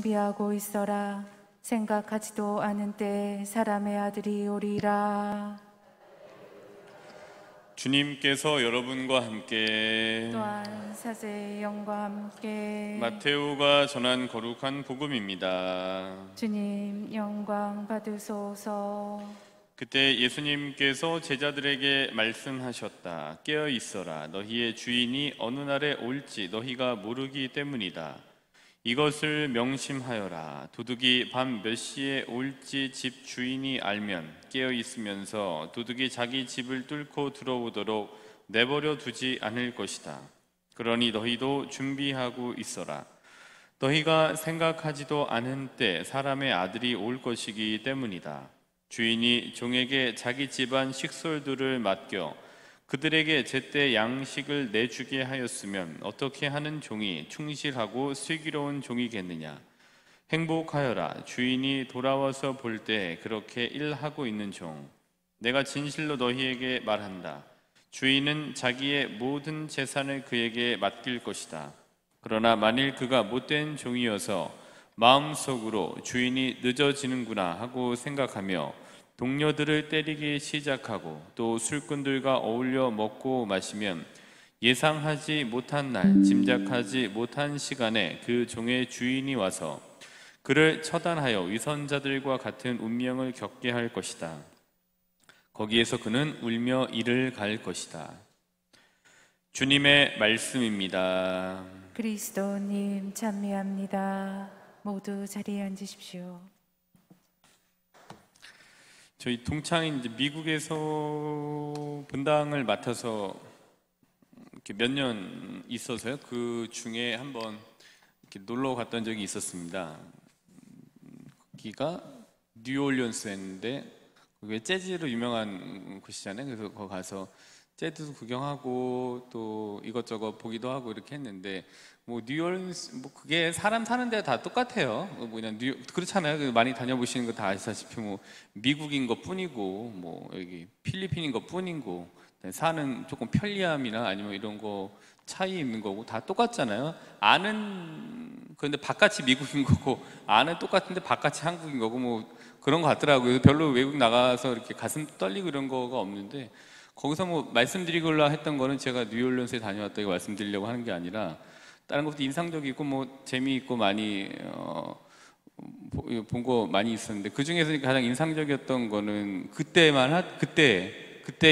준비하고 있어라. 생각하지도 않은 때 사람의 아들이 오리라. 주님께서 여러분과 함께 또한 사제의 영과 함께 마테오가 전한 거룩한 복음입니다. 주님 영광 받으소서. 그때 예수님께서 제자들에게 말씀하셨다. 깨어 있어라. 너희의 주인이 어느 날에 올지 너희가 모르기 때문이다. 이것을 명심하여라. 도둑이 밤 몇 시에 올지 집 주인이 알면 깨어 있으면서 도둑이 자기 집을 뚫고 들어오도록 내버려 두지 않을 것이다. 그러니 너희도 준비하고 있어라. 너희가 생각하지도 않은 때 사람의 아들이 올 것이기 때문이다. 주인이 종에게 자기 집안 식솔들을 맡겨 그들에게 제때 양식을 내주게 하였으면 어떻게 하는 종이 충실하고 슬기로운 종이겠느냐. 행복하여라. 주인이 돌아와서 볼 때 그렇게 일하고 있는 종. 내가 진실로 너희에게 말한다. 주인은 자기의 모든 재산을 그에게 맡길 것이다. 그러나 만일 그가 못된 종이어서 마음속으로 주인이 늦어지는구나 하고 생각하며 동료들을 때리기 시작하고 또 술꾼들과 어울려 먹고 마시면 예상하지 못한 날, 짐작하지 못한 시간에 그 종의 주인이 와서 그를 처단하여 위선자들과 같은 운명을 겪게 할 것이다. 거기에서 그는 울며 이를 갈 것이다. 주님의 말씀입니다. 그리스도님 찬미합니다. 모두 자리에 앉으십시오. 저희 동창이 이제 미국에서 분당을 맡아서 이렇게 몇 년 있어서요. 그 중에 한번 이렇게 놀러 갔던 적이 있었습니다. 거기가 뉴올리언스였는데 그게 재즈로 유명한 곳이잖아요. 그래서 거기 가서 재즈도 구경하고 또 이것저것 보기도 하고 이렇게 했는데 뭐 뉴올리언스 뭐 그게 사람 사는 데가 다 똑같아요. 뭐 그냥 그렇잖아요. 많이 다녀보시는 거 다 아시다시피 뭐 미국인 것 뿐이고 뭐 여기 필리핀인 것 뿐이고 사는 조금 편리함이나 아니면 이런 거 차이 있는 거고 다 똑같잖아요. 그런데 바깥이 미국인 거고 안은 똑같은데 바깥이 한국인 거고 뭐 그런 거 같더라고요. 별로 외국 나가서 이렇게 가슴 떨리고 이런 거가 없는데 거기서 뭐 말씀드리고자 했던 거는 제가 뉴올리언스에 다녀왔다고 말씀드리려고 하는 게 아니라 다른 것도 인상적이고 뭐 재미있고 많이 본 거 많이 있었는데 그 중에서 가장 인상적이었던 거는 그때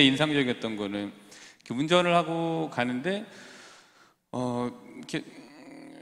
인상적이었던 거는 운전을 하고 가는데 이렇게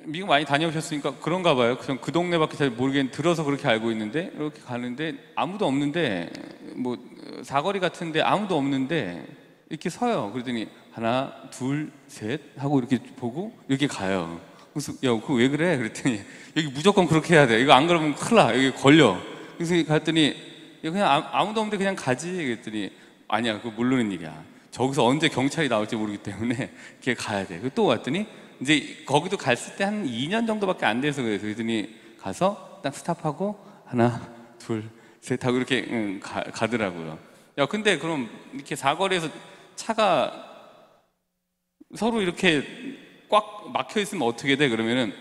미국 많이 다녀오셨으니까 그런가 봐요. 그냥 그 동네밖에 잘 모르겠는데 들어서 그렇게 알고 있는데 이렇게 가는데 아무도 없는데 뭐 사거리 같은데 아무도 없는데 이렇게 서요. 그러더니 하나 둘 셋 하고 이렇게 보고 이렇게 가요. 그래서 야 그거 왜 그래? 그랬더니 여기 무조건 그렇게 해야 돼. 이거 안 그러면 큰일 나. 여기 걸려. 그래서 갔더니 그냥 아무도 없는데 그냥 가지. 그랬더니 아니야 그거 모르는 일이야. 저기서 언제 경찰이 나올지 모르기 때문에 이렇게 가야 돼. 또 왔더니 이제 거기도 갔을 때 한 2년 정도밖에 안 돼서 그래서 그랬더니 가서 딱 스탑하고 하나 둘 셋 하고 이렇게 가더라고요. 야 근데 그럼 이렇게 사거리에서 차가 서로 이렇게 꽉 막혀 있으면 어떻게 돼? 그러면은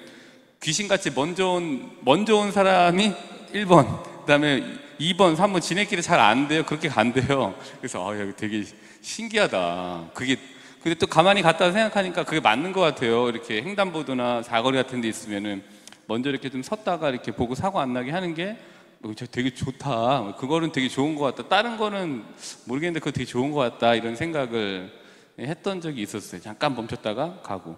귀신같이 먼저 온 사람이 1번, 그다음에 2번, 3번 지네끼리 잘 안 돼요. 그렇게 간대요. 그래서 야, 되게 신기하다. 근데 또 가만히 갔다 생각하니까 그게 맞는 것 같아요. 이렇게 횡단보도나 사거리 같은 데 있으면은 먼저 이렇게 좀 섰다가 이렇게 보고 사고 안 나게 하는 게 되게 좋다. 그거는 되게 좋은 것 같다. 다른 거는 모르겠는데 그거 되게 좋은 것 같다. 이런 생각을 했던 적이 있었어요. 잠깐 멈췄다가 가고.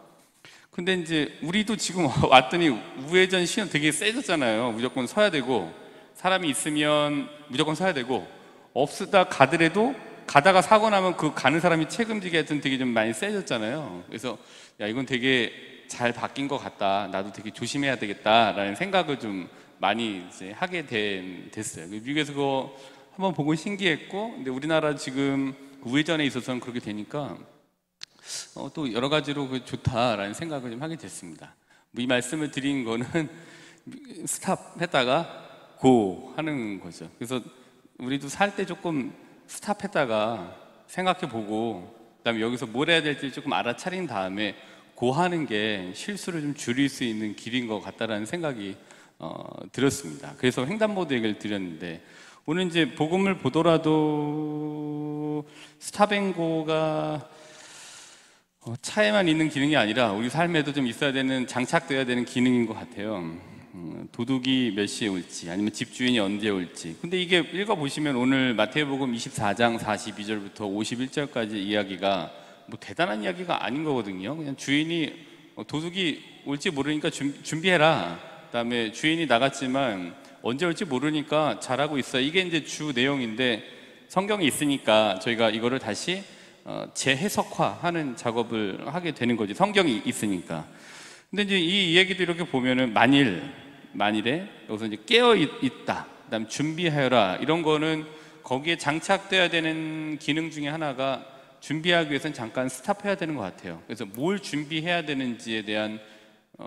근데 이제 우리도 지금 왔더니 우회전 신호 되게 세졌잖아요. 무조건 서야 되고 사람이 있으면 무조건 서야 되고 없다 가더라도 가다가 사고 나면 그 가는 사람이 책임지게 하여튼 되게 좀 많이 세졌잖아요. 그래서 야 이건 되게 잘 바뀐 것 같다. 나도 되게 조심해야 되겠다라는 생각을 좀 많이 이제 하게 됐어요. 미국에서 그거 한번 보고 신기했고, 근데 우리나라 지금 우회전에 있어서는 그렇게 되니까 또 여러 가지로 좋다라는 생각을 좀 하게 됐습니다. 이 말씀을 드린 거는 스탑했다가 고 하는 거죠. 그래서 우리도 살 때 조금 스탑했다가 생각해보고 그다음에 여기서 뭘 해야 될지 조금 알아차린 다음에 고 하는 게 실수를 좀 줄일 수 있는 길인 것 같다라는 생각이 드렸습니다. 그래서 횡단보도 얘기를 드렸는데, 오늘 이제 복음을 보더라도 스탑앤고가 차에만 있는 기능이 아니라 우리 삶에도 좀 있어야 되는, 장착되어야 되는 기능인 것 같아요. 도둑이 몇 시에 올지, 아니면 집주인이 언제 올지. 근데 이게 읽어보시면 오늘 마태복음 24장 42절부터 51절까지 이야기가 뭐 대단한 이야기가 아닌 거거든요. 그냥 주인이, 도둑이 올지 모르니까 준비해라. 그다음에 주인이 나갔지만 언제 올지 모르니까 잘하고 있어. 이게 이제 주 내용인데, 성경이 있으니까 저희가 이거를 다시 재해석화하는 작업을 하게 되는 거지. 성경이 있으니까. 근데 이제 이 얘기도 이렇게 보면은 만일에 여기서 이제 깨어 있다, 그다음 준비하여라, 이런 거는 거기에 장착돼야 되는 기능 중에 하나가 준비하기 위해서는 잠깐 스탑해야 되는 것 같아요. 그래서 뭘 준비해야 되는지에 대한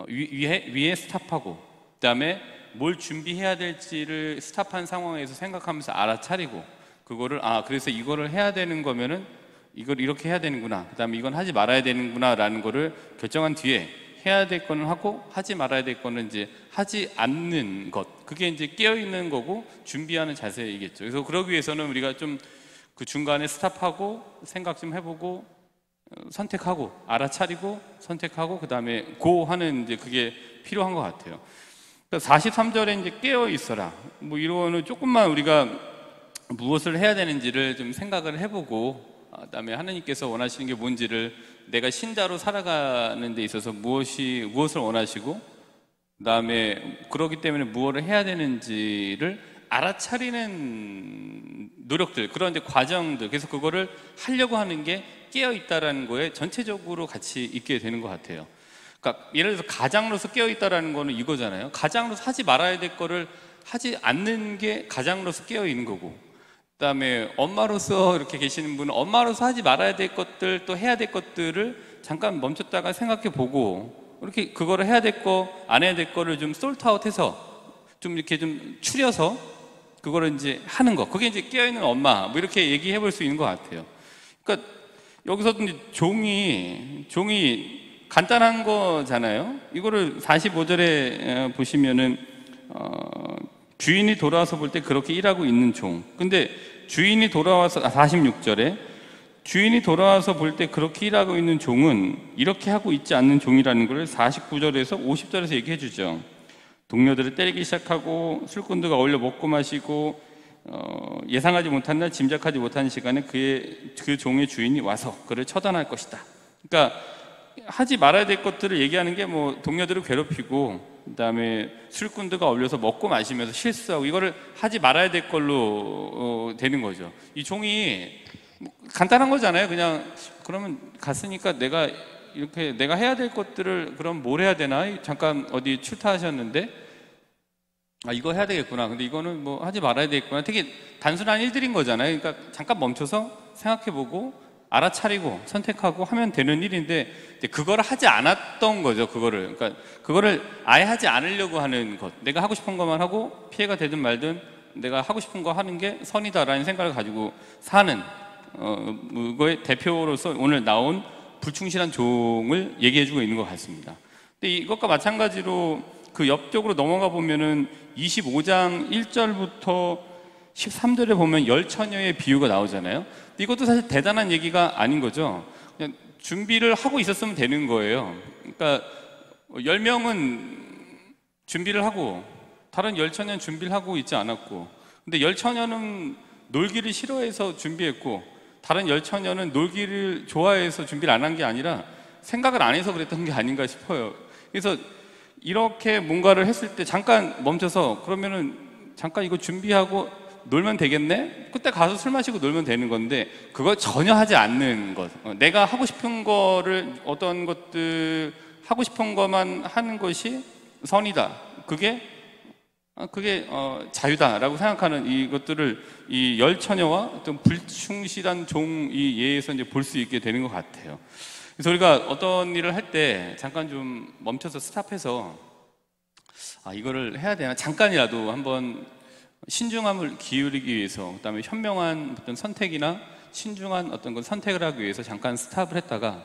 위에 스탑하고, 그다음에 뭘 준비해야 될지를 스탑한 상황에서 생각하면서 알아차리고, 그거를 그래서 이거를 해야 되는 거면은 이걸 이렇게 해야 되는구나, 그다음에 이건 하지 말아야 되는구나 라는 거를 결정한 뒤에 해야 될 거는 하고 하지 말아야 될 거는 이제 하지 않는 것, 그게 이제 깨어있는 거고 준비하는 자세이겠죠. 그래서 그러기 위해서는 우리가 좀 그 중간에 스탑하고 생각 좀 해보고 선택하고 알아차리고 선택하고 그다음에 고 하는 이제 그게 필요한 것 같아요. 43절에 이제 깨어 있어라, 뭐 이거는 조금만 우리가 무엇을 해야 되는지를 좀 생각을 해보고, 그다음에 하나님께서 원하시는 게 뭔지를, 내가 신자로 살아가는 데 있어서 무엇을 원하시고, 그다음에 그렇기 때문에 무엇을 해야 되는지를 알아차리는 노력들, 그런 이제 과정들, 그래서 그거를 하려고 하는 게 깨어 있다라는 거에 전체적으로 같이 있게 되는 것 같아요. 그러니까 예를 들어서 가장으로서 깨어 있다라는 거는 이거잖아요. 가장으로서 하지 말아야 될 거를 하지 않는 게 가장으로서 깨어 있는 거고, 그다음에 엄마로서 이렇게 계시는 분은 엄마로서 하지 말아야 될 것들, 또 해야 될 것들을 잠깐 멈췄다가 생각해 보고, 이렇게 그거를 해야 될 거, 안 해야 될 거를 좀 솔트아웃해서 좀 이렇게 좀 추려서 그거를 이제 하는 거, 그게 이제 깨어있는 엄마, 뭐 이렇게 얘기해 볼 수 있는 것 같아요. 그러니까 여기서도 이제 종이 간단한 거잖아요. 이거를 45절에 보시면은 주인이 돌아와서 볼 때 그렇게 일하고 있는 종. 근데 주인이 돌아와서 46절에 주인이 돌아와서 볼 때 그렇게 일하고 있는 종은 이렇게 하고 있지 않는 종이라는 걸 49절에서 50절에서 얘기해 주죠. 동료들을 때리기 시작하고 술꾼들과 어울려 먹고 마시고, 예상하지 못한 날, 짐작하지 못한 시간에 그 종의 주인이 와서 그를 처단할 것이다. 그러니까 하지 말아야 될 것들을 얘기하는 게, 뭐 동료들을 괴롭히고, 그다음에 술꾼들과 어울려서 먹고 마시면서 실수하고, 이거를 하지 말아야 될 걸로 되는 거죠. 이 종이 간단한 거잖아요. 그냥 그러면 갔으니까 내가 해야 될 것들을 그럼 뭘 해야 되나? 잠깐 어디 출타하셨는데 이거 해야 되겠구나. 근데 이거는 뭐 하지 말아야 되겠구나. 되게 단순한 일들인 거잖아요. 그러니까 잠깐 멈춰서 생각해보고 알아차리고 선택하고 하면 되는 일인데, 그거를 하지 않았던 거죠. 그거를 아예 하지 않으려고 하는 것, 내가 하고 싶은 것만 하고 피해가 되든 말든 내가 하고 싶은 거 하는 게 선이다라는 생각을 가지고 사는 그거의 대표로서 오늘 나온 불충실한 종을 얘기해주고 있는 것 같습니다. 근데 이것과 마찬가지로 그 옆쪽으로 넘어가 보면은 25장 1절부터 13절에 보면 열처녀의 비유가 나오잖아요. 근데 이것도 사실 대단한 얘기가 아닌 거죠. 그냥 준비를 하고 있었으면 되는 거예요. 그러니까 10명은 준비를 하고 다른 열처녀는 준비를 하고 있지 않았고, 근데 열처녀는 놀기를 싫어해서 준비했고 다른 열처녀는 놀기를 좋아해서 준비를 안 한 게 아니라 생각을 안 해서 그랬던 게 아닌가 싶어요. 그래서 이렇게 뭔가를 했을 때 잠깐 멈춰서, 그러면은 잠깐 이거 준비하고 놀면 되겠네? 그때 가서 술 마시고 놀면 되는 건데, 그걸 전혀 하지 않는 것, 내가 하고 싶은 거를, 어떤 것들 하고 싶은 것만 하는 것이 선이다, 그게 자유다라고 생각하는 이것들을 이 열처녀와 어떤 불충실한 종이 예에서 이제 볼 수 있게 되는 것 같아요. 그래서 우리가 어떤 일을 할 때 잠깐 좀 멈춰서 스탑해서 이거를 해야 되나, 잠깐이라도 한번 신중함을 기울이기 위해서, 그다음에 현명한 어떤 선택이나 신중한 어떤 걸 선택을 하기 위해서 잠깐 스탑을 했다가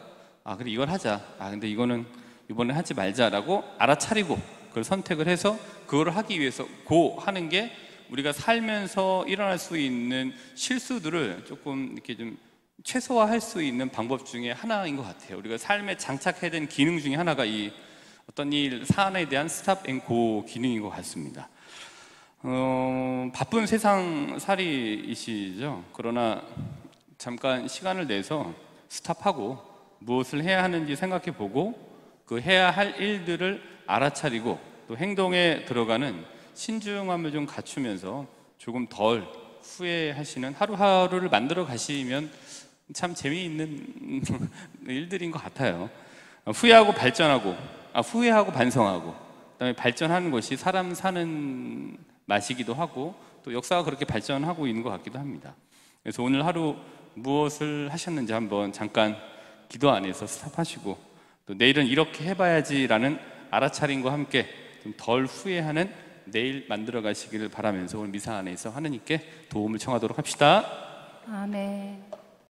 그래 이걸 하자, 근데 이거는 이번에 하지 말자라고 알아차리고 그걸 선택을 해서 그걸 하기 위해서 하는 게 우리가 살면서 일어날 수 있는 실수들을 조금 이렇게 좀 최소화할 수 있는 방법 중에 하나인 것 같아요. 우리가 삶에 장착해야 되는 기능 중에 하나가 이 어떤 일 사안에 대한 스탑 앤 고 기능인 것 같습니다. 바쁜 세상 살이이시죠. 그러나 잠깐 시간을 내서 스탑하고 무엇을 해야 하는지 생각해보고 그 해야 할 일들을 알아차리고 또 행동에 들어가는 신중함을 좀 갖추면서 조금 덜 후회하시는 하루하루를 만들어 가시면 참 재미있는 일들인 것 같아요. 후회하고 발전하고, 후회하고 반성하고, 그다음에 발전하는 것이 사람 사는 맛이기도 하고 또 역사가 그렇게 발전하고 있는 것 같기도 합니다. 그래서 오늘 하루 무엇을 하셨는지 한번 잠깐 기도 안에서 스탑하시고 또 내일은 이렇게 해봐야지라는 알아차림과 함께 좀 덜 후회하는 내일 만들어 가시기를 바라면서 오늘 미사 안에서 하느님께 도움을 청하도록 합시다. 아멘.